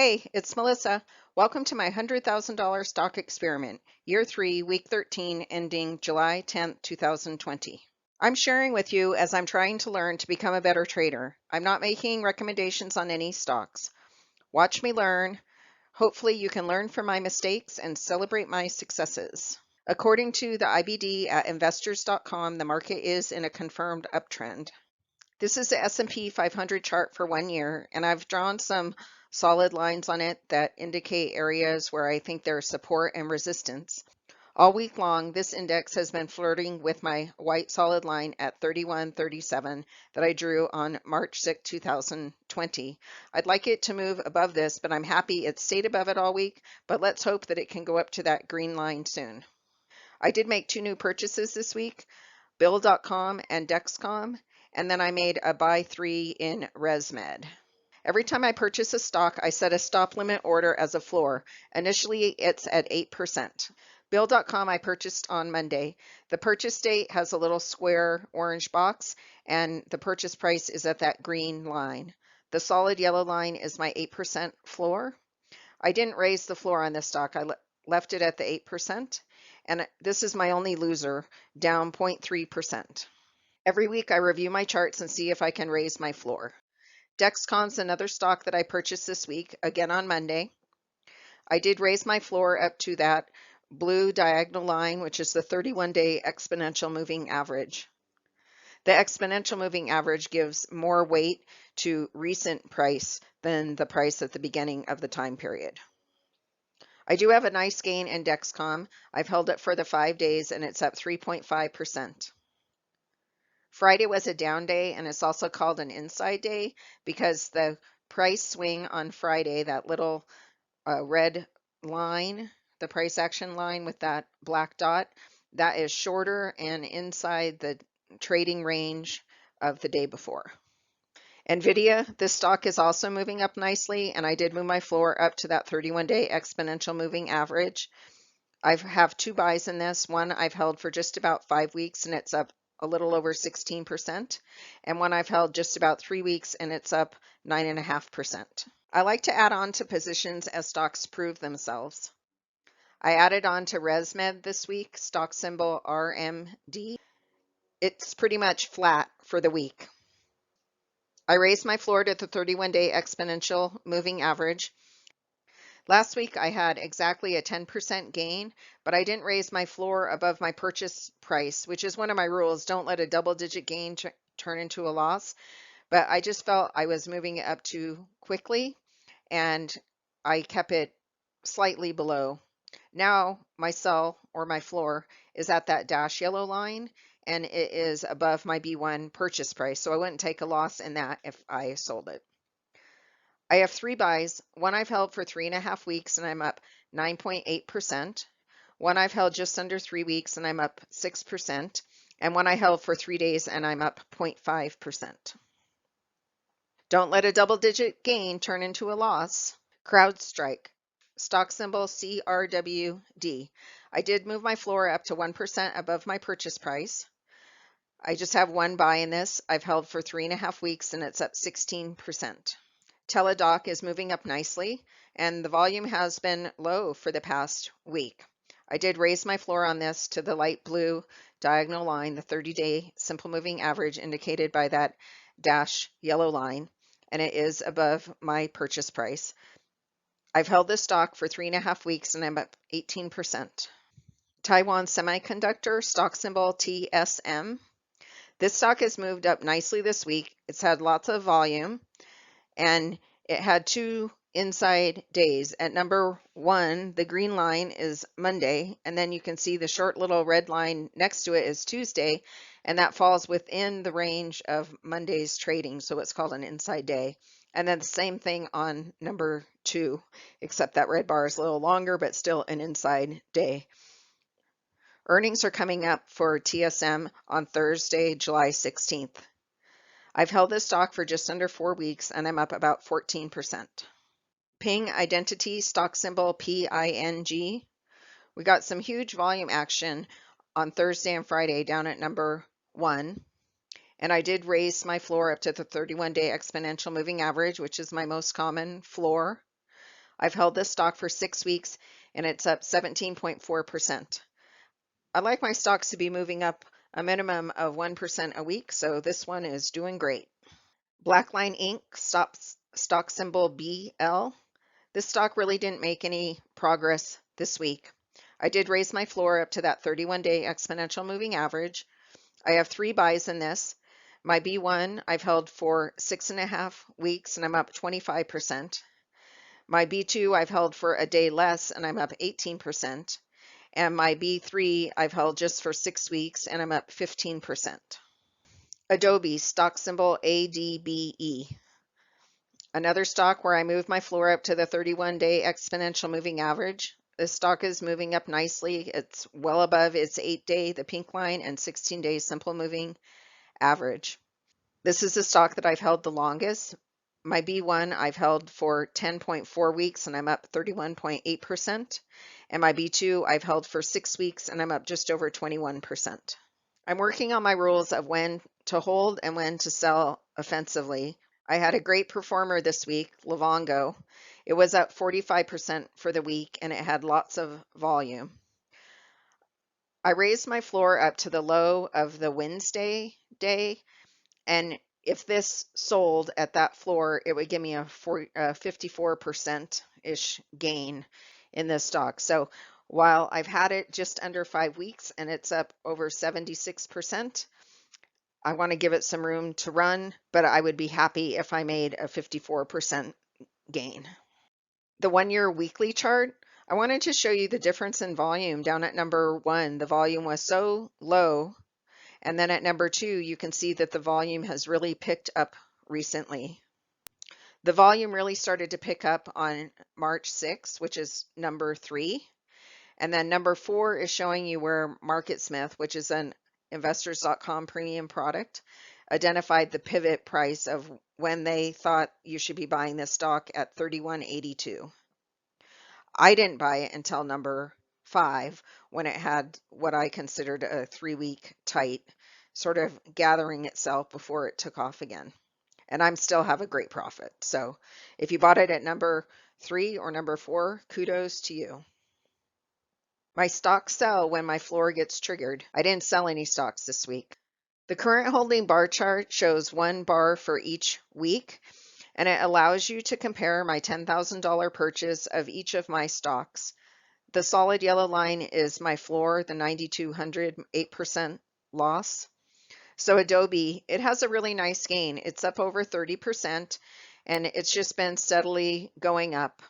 Hey, it's Melissa. Welcome to my $100,000 stock experiment, year 3, week 13, ending July 10th, 2020. I'm sharing with you as I'm trying to learn to become a better trader. I'm not making recommendations on any stocks. Watch me learn. Hopefully you can learn from my mistakes and celebrate my successes. According to the IBD at investors.com, the market is in a confirmed uptrend. This is the S&P 500 chart for 1 year, and I've drawn some solid lines on it that indicate areas where I think there's support and resistance. All week long, this index has been flirting with my white solid line at 31.37 that I drew on March 6, 2020. I'd like it to move above this, but I'm happy it stayed above it all week, but let's hope that it can go up to that green line soon. I did make 2 new purchases this week, Bill.com and Dexcom, and then I made a buy 3 in ResMed. Every time I purchase a stock, I set a stop limit order as a floor. Initially, it's at 8%. Bill.com I purchased on Monday. The purchase date has a little square orange box, and the purchase price is at that green line. The solid yellow line is my 8% floor. I didn't raise the floor on this stock. I left it at the 8%, and this is my only loser, down 0.3%. Every week I review my charts and see if I can raise my floor. Dexcom's another stock that I purchased this week, again on Monday. I did raise my floor up to that blue diagonal line, which is the 31-day exponential moving average. The exponential moving average gives more weight to recent price than the price at the beginning of the time period. I do have a nice gain in Dexcom. I've held it for the 5 days and it's up 3.5%. Friday was a down day, and it's also called an inside day because the price swing on Friday, that little red line, the price action line with that black dot, that is shorter and inside the trading range of the day before. NVIDIA, this stock is also moving up nicely, and I did move my floor up to that 31-day exponential moving average. I have 2 buys in this. One I've held for just about 5 weeks, and it's up a little over 16%, and one I've held just about 3 weeks, and it's up 9.5%. I like to add on to positions as stocks prove themselves. I added on to ResMed this week, stock symbol RMD. It's pretty much flat for the week. I raised my floor to the 31-day exponential moving average. Last week I had exactly a 10% gain, but I didn't raise my floor above my purchase price, which is one of my rules. Don't let a double-digit gain turn into a loss. But I just felt I was moving it up too quickly, and I kept it slightly below. Now my sell or my floor is at that dash yellow line, and it is above my B1 purchase price, so I wouldn't take a loss in that if I sold it. I have 3 buys. One I've held for 3.5 weeks and I'm up 9.8%. One I've held just under 3 weeks and I'm up 6%. And one I held for 3 days and I'm up 0.5%. Don't let a double-digit gain turn into a loss. CrowdStrike, stock symbol CRWD. I did move my floor up to 1% above my purchase price. I just have 1 buy in this. I've held for 3.5 weeks and it's up 16%. Teladoc is moving up nicely, and the volume has been low for the past week. I did raise my floor on this to the light blue diagonal line, the 30-day simple moving average indicated by that dash yellow line, and it is above my purchase price. I've held this stock for 3.5 weeks and I'm up 18%. Taiwan Semiconductor, stock symbol TSM. This stock has moved up nicely this week. It's had lots of volume, and it had 2 inside days. At number 1, the green line is Monday, and then you can see the short little red line next to it is Tuesday, and that falls within the range of Monday's trading, so it's called an inside day. And then the same thing on number 2, except that red bar is a little longer, but still an inside day. Earnings are coming up for TSM on Thursday, July 16th. I've held this stock for just under 4 weeks and I'm up about 14%. Ping Identity, stock symbol PING. We got some huge volume action on Thursday and Friday down at number 1. And I did raise my floor up to the 31-day exponential moving average, which is my most common floor. I've held this stock for 6 weeks and it's up 17.4%. I like my stocks to be moving up a minimum of 1% a week, so this one is doing great. Blackline Inc. Stock symbol BL. This stock really didn't make any progress this week. I did raise my floor up to that 31-day exponential moving average. I have 3 buys in this. My B1 I've held for 6.5 weeks and I'm up 25%. My B2 I've held for a day less and I'm up 18%. And my B3 I've held just for 6 weeks and I'm up 15%. Adobe, stock symbol ADBE. Another stock where I moved my floor up to the 31-day exponential moving average. This stock is moving up nicely. It's well above its 8-day, the pink line, and 16-day simple moving average. This is the stock that I've held the longest. My B1 I've held for 10.4 weeks and I'm up 31.8%. And my B2 I've held for 6 weeks and I'm up just over 21%. I'm working on my rules of when to hold and when to sell offensively. I had a great performer this week, VLGO. It was up 45% for the week and it had lots of volume. I raised my floor up to the low of the Wednesday day, and if this sold at that floor, it would give me a 54%-ish gain in this stock. So while I've had it just under 5 weeks and it's up over 76%, I want to give it some room to run, but I would be happy if I made a 54% gain. The 1-year weekly chart, I wanted to show you the difference in volume. Down at number 1, the volume was so low, and then at number 2, you can see that the volume has really picked up recently. The volume really started to pick up on March 6th, which is number 3. And then number 4 is showing you where MarketSmith, which is an investors.com premium product, identified the pivot price of when they thought you should be buying this stock at $31.82. I didn't buy it until number 5 when it had what I considered a 3-week tight, sort of gathering itself before it took off again. And I'm still have a great profit. So if you bought it at number 3 or number 4, kudos to you. My stocks sell when my floor gets triggered. I didn't sell any stocks this week. The current holding bar chart shows 1 bar for each week, and it allows you to compare my $10,000 purchase of each of my stocks. The solid yellow line is my floor, the 9,200, 8% loss. So Adobe, it has a really nice gain. It's up over 30%, and it's just been steadily going up.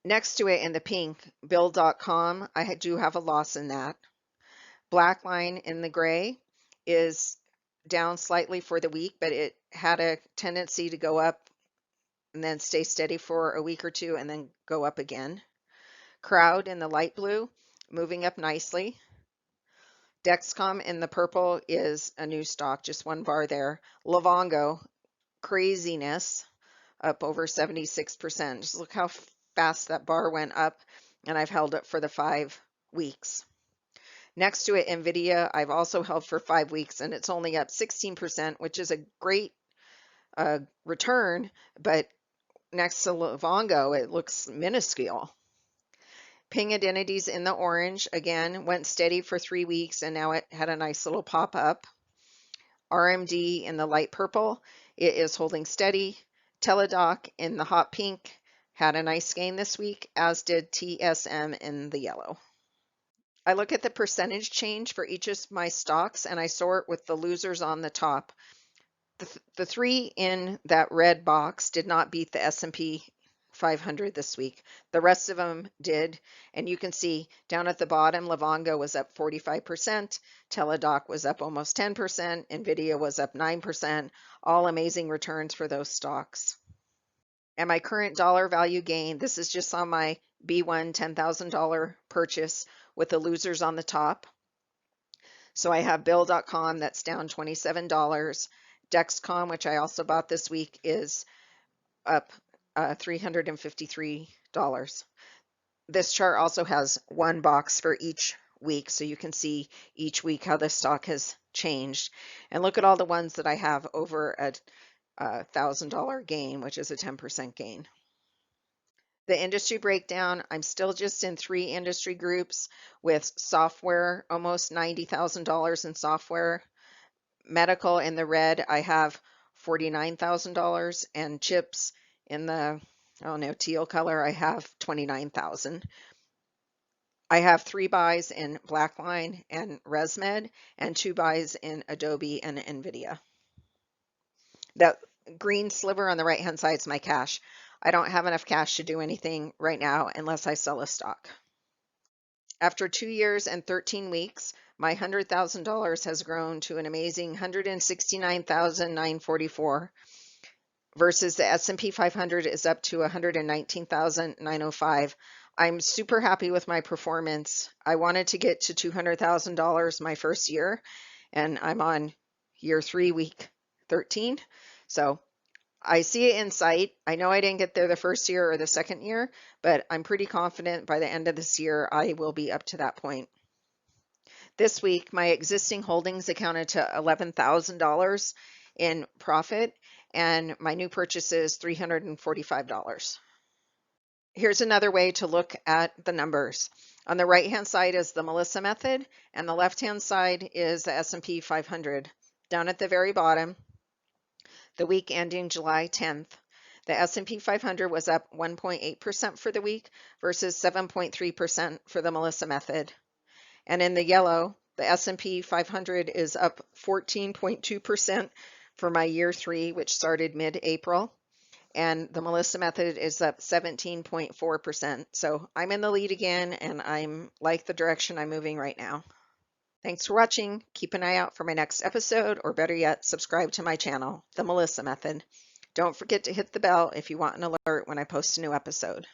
Next to it in the pink, Bill.com, I do have a loss in that. Black line in the gray is down slightly for the week, but it had a tendency to go up and then stay steady for a week or two and then go up again. Crowd in the light blue, moving up nicely. Dexcom in the purple is a new stock, just 1 bar there. VLGO, craziness, up over 76%. Just look how fast that bar went up, and I've held it for the 5 weeks. Next to it, NVIDIA, I've also held for 5 weeks, and it's only up 16%, which is a great return, but next to VLGO, it looks minuscule. Ping Identities in the orange, again, went steady for 3 weeks, and now it had a nice little pop up. RMD in the light purple, it is holding steady. Teladoc in the hot pink had a nice gain this week, as did TSM in the yellow. I look at the percentage change for each of my stocks and I sort with the losers on the top. The 3 in that red box did not beat the S&P 500 this week. The rest of them did, and you can see down at the bottom, VLGO was up 45%, Teladoc was up almost 10%, NVIDIA was up 9%, all amazing returns for those stocks. And my current dollar value gain, this is just on my B1 $10,000 purchase with the losers on the top. So I have Bill.com that's down $27. Dexcom, which I also bought this week, is up $353. This chart also has 1 box for each week, so you can see each week how the stock has changed. And look at all the ones that I have over a $1,000 gain, which is a 10% gain. The industry breakdown, I'm still just in 3 industry groups with software, almost $90,000 in software. Medical in the red, I have $49,000, and chips in the, oh no, teal color, I have 29,000. I have 3 buys in Blackline and ResMed and 2 buys in Adobe and NVIDIA. That green sliver on the right hand side is my cash. I don't have enough cash to do anything right now unless I sell a stock. After 2 years and 13 weeks, my $100,000 has grown to an amazing $169,944 versus the S&P 500 is up to $119,905. I'm super happy with my performance. I wanted to get to $200,000 my first year, and I'm on year 3, week 13. So I see it in sight. I know I didn't get there the first year or the second year, but I'm pretty confident by the end of this year, I will be up to that point. This week, my existing holdings accounted to $11,000 in profit, and my new purchase is $345. Here's another way to look at the numbers. On the right-hand side is the Melissa method, and the left-hand side is the S&P 500. Down at the very bottom, the week ending July 10th, the S&P 500 was up 1.8% for the week versus 7.3% for the Melissa method. And in the yellow, the S&P 500 is up 14.2% for my year 3, which started mid-April. And the Melissa method is up 17.4%. So I'm in the lead again, and I'm like the direction I'm moving right now. Thanks for watching. Keep an eye out for my next episode, or better yet, subscribe to my channel, The Melissa Method. Don't forget to hit the bell if you want an alert when I post a new episode.